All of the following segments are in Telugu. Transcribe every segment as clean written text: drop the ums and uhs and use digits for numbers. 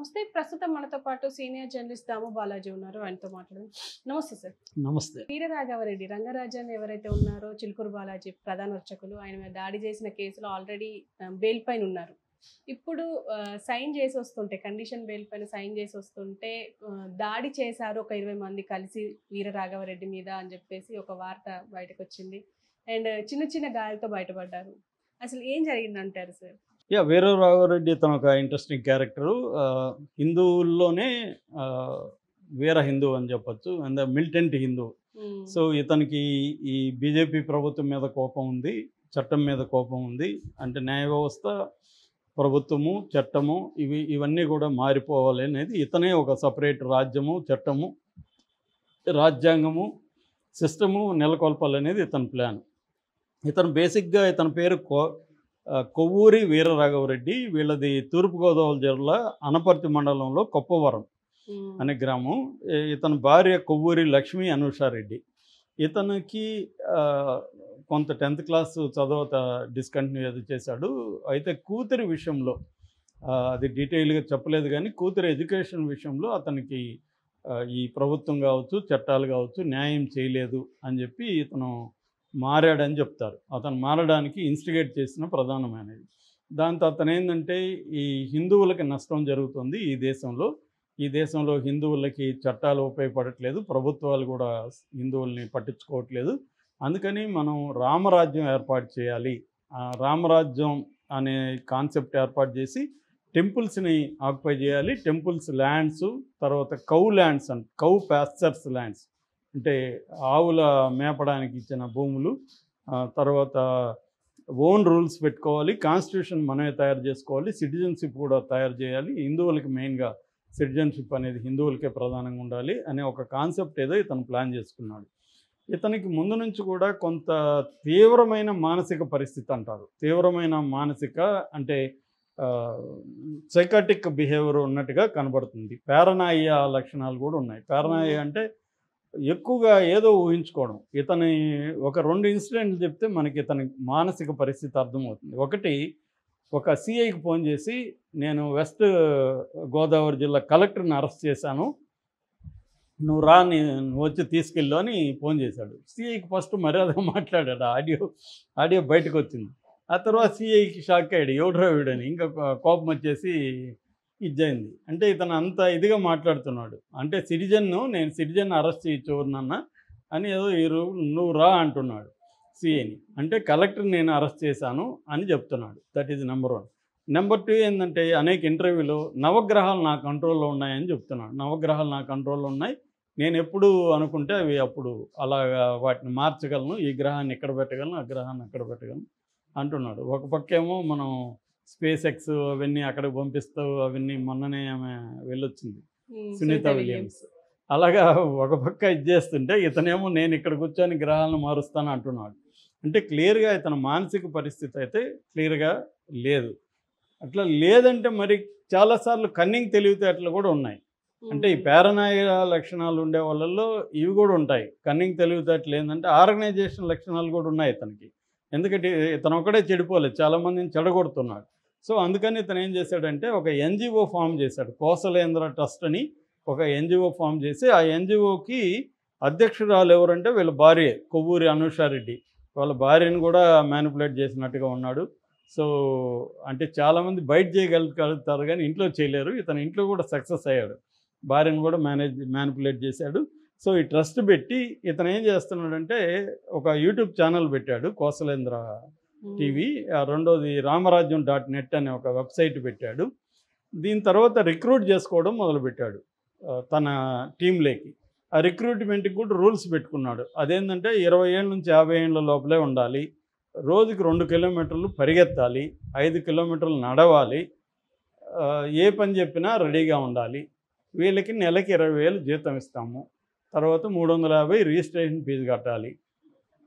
నమస్తే. ప్రస్తుతం మనతో పాటు సీనియర్ జర్నలిస్ట్ దాము బాలాజీ ఉన్నారు. ఆయనతో మాట్లాడదాం. నమస్తే సార్. నమస్తే. వీరరాఘవరెడ్డి రంగరాజన్ ఎవరైతే ఉన్నారో చిలుకూరు బాలాజీ ప్రధాన అర్చకులు, ఆయన మీద దాడి చేసిన కేసులో ఆల్రెడీ బెయిల్ పైన ఉన్నారు. ఇప్పుడు సైన్ చేసి వస్తుంటే, కండిషన్ బెయిల్ పైన సైన్ చేసి వస్తుంటే దాడి చేశారు ఒక 20 మంది కలిసి వీరరాఘవరెడ్డి మీద అని చెప్పేసి ఒక వార్త బయటకు వచ్చింది. అండ్ చిన్న చిన్న గాయాలతో బయటపడ్డారు. అసలు ఏం జరిగిందంటారు సార్? వీరరాఘవరెడ్డి తను ఒక ఇంట్రెస్టింగ్ క్యారెక్టరు. హిందువుల్లోనే వీర హిందూ అని చెప్పొచ్చు, అండ్ మిలిటెంట్ హిందూ. సో ఇతనికి ఈ బీజేపీ ప్రభుత్వం మీద కోపం ఉంది, చట్టం మీద కోపం ఉంది. అంటే న్యాయ వ్యవస్థ, ప్రభుత్వము, చట్టము ఇవన్నీ కూడా మారిపోవాలి అనేది, ఇతనే ఒక సపరేట్ రాజ్యము, చట్టము, రాజ్యాంగము, సిస్టము నెలకొల్పాలనేది ఇతని ప్లాన్. ఇతను బేసిక్గా ఇతని పేరు కొవ్వూరి వీరరాఘవరెడ్డి. వీళ్ళది తూర్పుగోదావరి జిల్లా అనపర్తి మండలంలో కొప్పవరం అనే గ్రామం. ఇతని భార్య కొవ్వూరి లక్ష్మీ అనూషారెడ్డి. ఇతనికి కొంత 10th క్లాస్ చదవత డిస్కంటిన్యూ అది చేశాడు. అయితే కూతురి విషయంలో అది డీటెయిల్గా చెప్పలేదు, కానీ కూతురి ఎడ్యుకేషన్ విషయంలో అతనికి ఈ ప్రభుత్వం కావచ్చు, చట్టాలు కావచ్చు న్యాయం చేయలేదు అని చెప్పి ఇతను మారాడని చెప్తారు. అతను మారడానికి ఇన్స్టిగేట్ చేసిన ప్రధానమైనది. దాంతో అతను ఏంటంటే, ఈ హిందువులకి నష్టం జరుగుతుంది ఈ దేశంలో హిందువులకి చట్టాలు ఉపయోగపడట్లేదు, ప్రభుత్వాలు కూడా హిందువుల్ని పట్టించుకోవట్లేదు. అందుకని మనం రామరాజ్యం ఏర్పాటు చేయాలి. రామరాజ్యం అనే కాన్సెప్ట్ ఏర్పాటు చేసి టెంపుల్స్ని ఆక్యుపై చేయాలి. టెంపుల్స్ ల్యాండ్స్, తర్వాత cow lands and cow pastures lands అంటే ఆవుల మేపడానికి ఇచ్చిన భూములు, తర్వాత ఓన్ రూల్స్ పెట్టుకోవాలి, కాన్స్టిట్యూషన్ మనమే తయారు చేసుకోవాలి, సిటిజన్షిప్ కూడా తయారు చేయాలి. హిందువులకి మెయిన్గా సిటిజన్షిప్ అనేది హిందువులకే ప్రధానంగా ఉండాలి అనే ఒక కాన్సెప్ట్ ఏదో ఇతను ప్లాన్ చేసుకున్నాడు. ఇతనికి ముందు నుంచి కూడా కొంత తీవ్రమైన మానసిక పరిస్థితి అంటారు. తీవ్రమైన మానసిక అంటే సైకాటిక్ బిహేవియర్ ఉన్నట్టుగా కనబడుతుంది. పారనాయియా లక్షణాలు కూడా ఉన్నాయి. పారనాయియా అంటే ఎక్కువగా ఏదో ఊహించుకోవడం. ఇతని ఒక 2 ఇన్సిడెంట్లు చెప్తే మనకి ఇతని మానసిక పరిస్థితి అర్థమవుతుంది. ఒకటి, ఒక సిఐకి ఫోన్ చేసి, నేను వెస్ట్ గోదావరి జిల్లా కలెక్టర్ని అరెస్ట్ చేశాను, నువ్వు రా, నువ్వు వచ్చి తీసుకెళ్ళు అని ఫోన్ చేశాడు. సిఐకి ఫస్ట్ మర్యాదగా మాట్లాడాడు. ఆడియో బయటకు వచ్చింది. ఆ తర్వాత సిఐకి షాక్ అయ్యాడు, ఎవడ్రా వీడని. ఇంకా కోపం వచ్చేసి ఇజ్జైంది. అంటే ఇతను అంత ఇదిగా మాట్లాడుతున్నాడు. అంటే నేను సిటిజన్ అరెస్ట్ చేయొచ్చు ఎవరినన్నా అని ఏదో నువ్వు రా అంటున్నాడు సిఐని. అంటే కలెక్టర్ నేను అరెస్ట్ చేశాను అని చెప్తున్నాడు. That is number 1. నెంబర్ 2 ఏంటంటే, అనేక ఇంటర్వ్యూలో నవగ్రహాలు నా కంట్రోల్లో ఉన్నాయని చెప్తున్నాడు. నవగ్రహాలు నా కంట్రోల్లో ఉన్నాయి, నేను ఎప్పుడు అనుకుంటే అవి అప్పుడు అలాగా వాటిని మార్చగలను, ఈ గ్రహాన్ని ఇక్కడ పెట్టగలను, ఆ గ్రహాన్ని అక్కడ పెట్టగలను అంటున్నాడు. ఒక పక్కేమో మనం స్పేస్ ఎక్స్ అవన్నీ అక్కడికి పంపిస్తూ అవన్నీ మొన్ననే ఆమె వెళ్ళొచ్చింది, సునీత విలియమ్స్. అలాగా ఒక పక్క ఇది చేస్తుంటే, ఇతనేమో నేను ఇక్కడ కూర్చొని గ్రహాలను మారుస్తాను అంటున్నాడు. అంటే క్లియర్గా ఇతని మానసిక పరిస్థితి అయితే క్లియర్గా లేదు. అట్లా లేదంటే మరి చాలాసార్లు కన్నింగ్ తెలివితేటలు కూడా ఉన్నాయి. అంటే ఈ పారనాయియా లక్షణాలు ఉండే వాళ్ళల్లో ఇవి కూడా ఉంటాయి. కన్నింగ్ తెలివితేటలు ఏంటంటే ఆర్గనైజేషన్ లక్షణాలు కూడా ఉన్నాయి ఇతనికి. ఎందుకంటే ఇతను ఒకడే చెడిపోలేదు, చాలామందిని చెడగొడుతున్నాడు. సో అందుకని ఇతను ఏం చేశాడంటే, ఒక ఎన్జిఓ ఫామ్ చేశాడు. కోసలేంద్ర ట్రస్ట్ అని ఒక ఎన్జిఓ ఫామ్ చేసి, ఆ ఎన్జిఓకి అధ్యక్షురాలు ఎవరంటే వీళ్ళ భార్య కొవ్వూరి అనూషారెడ్డి. వాళ్ళ భార్యను కూడా మ్యానిపులేట్ చేసినట్టుగా ఉన్నాడు. సో అంటే చాలామంది బయట చేయగలుగుతారు కానీ ఇంట్లో చేయలేరు. ఇతను ఇంట్లో కూడా సక్సెస్ అయ్యాడు, భార్యను కూడా మ్యానిపులేట్ చేశాడు. సో ఈ ట్రస్ట్ పెట్టి ఇతను ఏం చేస్తున్నాడంటే, ఒక యూట్యూబ్ ఛానల్ పెట్టాడు, కోసలేంద్ర టీవీ. రెండోది రామరాజ్యం.net అనే ఒక వెబ్సైట్ పెట్టాడు. దీని తర్వాత రిక్రూట్ చేసుకోవడం మొదలుపెట్టాడు తన టీంలోకి. ఆ రిక్రూట్మెంట్కి కూడా రూల్స్ పెట్టుకున్నాడు. అదేంటంటే 20 ఏళ్ళ నుంచి 50 ఏళ్ళ లోపలే ఉండాలి, రోజుకి 2 కిలోమీటర్లు పరిగెత్తాలి, 5 కిలోమీటర్లు నడవాలి, ఏ పని చెప్పినా రెడీగా ఉండాలి, వీళ్ళకి నెలకి 20,000 జీతం ఇస్తాము, తర్వాత 350 రిజిస్ట్రేషన్ ఫీజు కట్టాలి,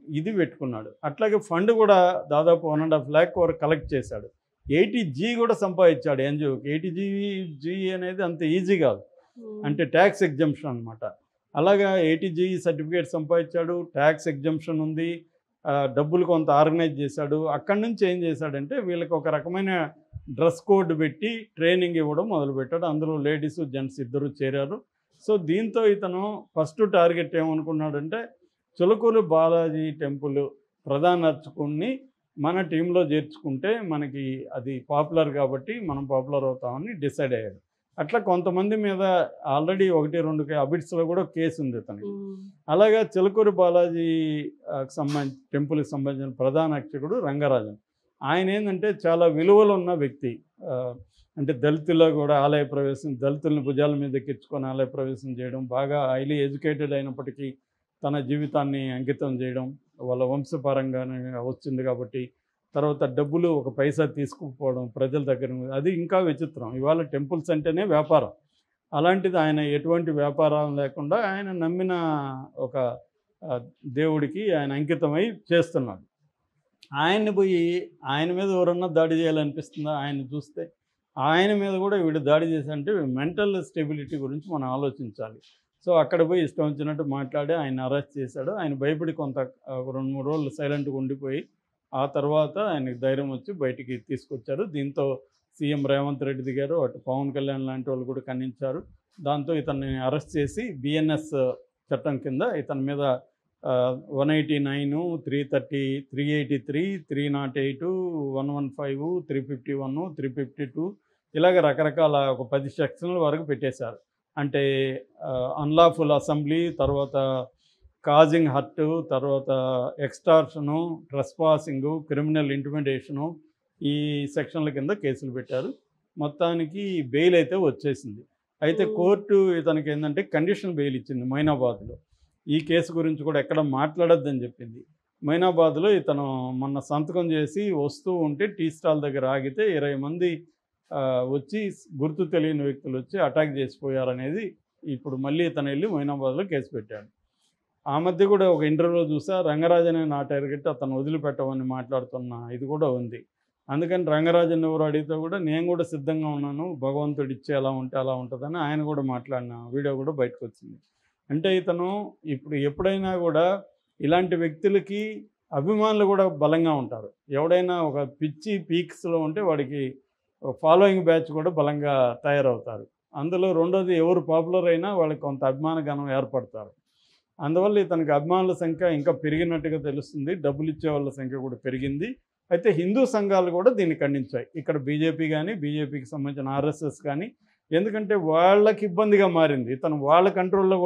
ఇది పెట్టుకున్నాడు. అట్లాగే ఫండ్ కూడా దాదాపు 1.5 lakh వరకు కలెక్ట్ చేశాడు. 80G కూడా సంపాదించాడు ఎన్జిఓకి. 80G అనేది అంత ఈజీ కాదు, అంటే ట్యాక్స్ ఎగ్జంప్షన్ అనమాట. అలాగా 80G సర్టిఫికేట్ సంపాదించాడు, ట్యాక్స్ ఎగ్జంప్షన్ ఉంది, డబ్బులు కొంత ఆర్గనైజ్ చేశాడు. అక్కడి నుంచి ఏం చేశాడంటే, వీళ్ళకి ఒక రకమైన డ్రెస్ కోడ్ పెట్టి ట్రైనింగ్ ఇవ్వడం మొదలుపెట్టాడు. అందులో లేడీస్ జెంట్స్ ఇద్దరు చేరారు. సో దీంతో ఇతను ఫస్ట్ టార్గెట్ ఏమనుకున్నాడంటే చిలుకూరు బాలాజీ టెంపుల్ ప్రధాన అర్చకుడిని మన టీంలో చేర్చుకుంటే మనకి అది పాపులర్ కాబట్టి మనం పాపులర్ అవుతామని డిసైడ్ అయ్యాడు. అట్లా కొంతమంది మీద ఆల్రెడీ 1-2 అబిడ్స్లో కూడా కేసు ఉంది ఇతనికి. అలాగా చిలుకూరు బాలాజీ టెంపుల్కి సంబంధించిన ప్రధాన అర్చకుడు రంగరాజన్. ఆయన ఏంటంటే చాలా విలువలు ఉన్న వ్యక్తి. అంటే దళితుల్లో కూడా ఆలయ ప్రవేశం, దళితుల్ని భుజాల మీద ఎక్కించుకొని ఆలయ ప్రవేశం చేయడం, బాగా హైలీ ఎడ్యుకేటెడ్ అయినప్పటికీ తన జీవితాన్ని అంకితం చేయడం, వాళ్ళ వంశపరంగానే వచ్చింది కాబట్టి. తర్వాత డబ్బులు ఒక పైసా తీసుకుపోవడం ప్రజల దగ్గర, అది ఇంకా విచిత్రం. ఇవాళ టెంపుల్స్ అంటేనే వ్యాపారం. అలాంటిది ఆయన ఎటువంటి వ్యాపారం లేకుండా ఆయన నమ్మిన ఒక దేవుడికి ఆయన అంకితమై చేస్తున్నాడు. ఆయన్ని పోయి ఆయన మీద ఎవరన్నా దాడి చేయాలనిపిస్తుందా? ఆయన చూస్తే ఆయన మీద కూడా వీడు దాడి చేశారంటే మెంటల్ స్టెబిలిటీ గురించి మనం ఆలోచించాలి. సో అక్కడ పోయి ఇష్టం వచ్చినట్టు మాట్లాడి ఆయన అరెస్ట్ చేశాడు. ఆయన భయపడి కొంత 2-3 రోజులు సైలెంట్గా ఉండిపోయి ఆ తర్వాత ఆయనకి ధైర్యం వచ్చి బయటికి తీసుకొచ్చారు. దీంతో సీఎం రేవంత్ రెడ్డి దిగారు, అటు పవన్ కళ్యాణ్ లాంటి వాళ్ళు కూడా ఖండించారు. దాంతో ఇతన్ని అరెస్ట్ చేసి బిఎన్ఎస్ చట్టం కింద ఇతని మీద 189, 330, 383, 308, 115, 351, 352 ఇలాగ రకరకాల ఒక 10 సెక్షన్ల వరకు పెట్టేశారు. అంటే అన్లాఫుల్ అసెంబ్లీ, తర్వాత కాజింగ్ హర్ట్, తర్వాత ఎక్స్టార్షను, ట్రెస్పాసింగు, క్రిమినల్ ఇంటిమిడేషను, ఈ సెక్షన్ల కింద కేసులు పెట్టారు. మొత్తానికి బెయిల్ అయితే వచ్చేసింది. అయితే కోర్టు ఇతనికి ఏంటంటే కండిషన్ బెయిల్ ఇచ్చింది మైనాబాద్లో. ఈ కేసు గురించి కూడా ఎక్కడ మాట్లాడొద్దని చెప్పింది. మైనాబాద్లో ఇతను మొన్న సంతకం చేసి వస్తూ ఉంటే టీ స్టాల్ దగ్గర ఆగితే 20 మంది వచ్చి గుర్తు తెలియని వ్యక్తులు వచ్చి అటాక్ చేసిపోయారనేది ఇప్పుడు మళ్ళీ ఇతను వెళ్ళి మైనాబాద్లో కేసు పెట్టాడు. ఆ మధ్య కూడా ఒక ఇంటర్వ్యూలో చూసా, రంగరాజన్ నా టార్గెట్ అతను వదిలిపెట్టమని మాట్లాడుతున్న ఇది కూడా ఉంది. అందుకని రంగరాజన్ ఎవరు అడిగితే కూడా నేను కూడా సిద్ధంగా ఉన్నాను, భగవంతుడు ఇచ్చే ఎలా ఉంటే అలా ఉంటుందని ఆయన కూడా మాట్లాడిన వీడియో కూడా బయటకు వచ్చింది. అంటే ఇతను ఇప్పుడు ఎప్పుడైనా కూడా ఇలాంటి వ్యక్తులకి అభిమానులు కూడా బలంగా ఉంటారు. ఎవడైనా ఒక పిచ్చి పీక్స్లో ఉంటే వాడికి ఫాలోయింగ్ బ్యాచ్ కూడా బలంగా తయారవుతారు. అందులో రెండోది ఎవరు పాపులర్ అయినా వాళ్ళకి కొంత అభిమాన గణం ఏర్పడతారు. అందువల్ల ఇతనికి అభిమానుల సంఖ్య ఇంకా పెరిగినట్టుగా తెలుస్తుంది. డబ్బులు ఇచ్చే వాళ్ళ సంఖ్య కూడా పెరిగింది. అయితే హిందూ సంఘాలు కూడా దీన్ని ఖండించాయి. ఇక్కడ బీజేపీ కానీ, బీజేపీకి సంబంధించిన ఆర్ఎస్ఎస్ కానీ, ఎందుకంటే వాళ్ళకి ఇబ్బందిగా మారింది. ఇతను వాళ్ళ కంట్రోల్లో కూడా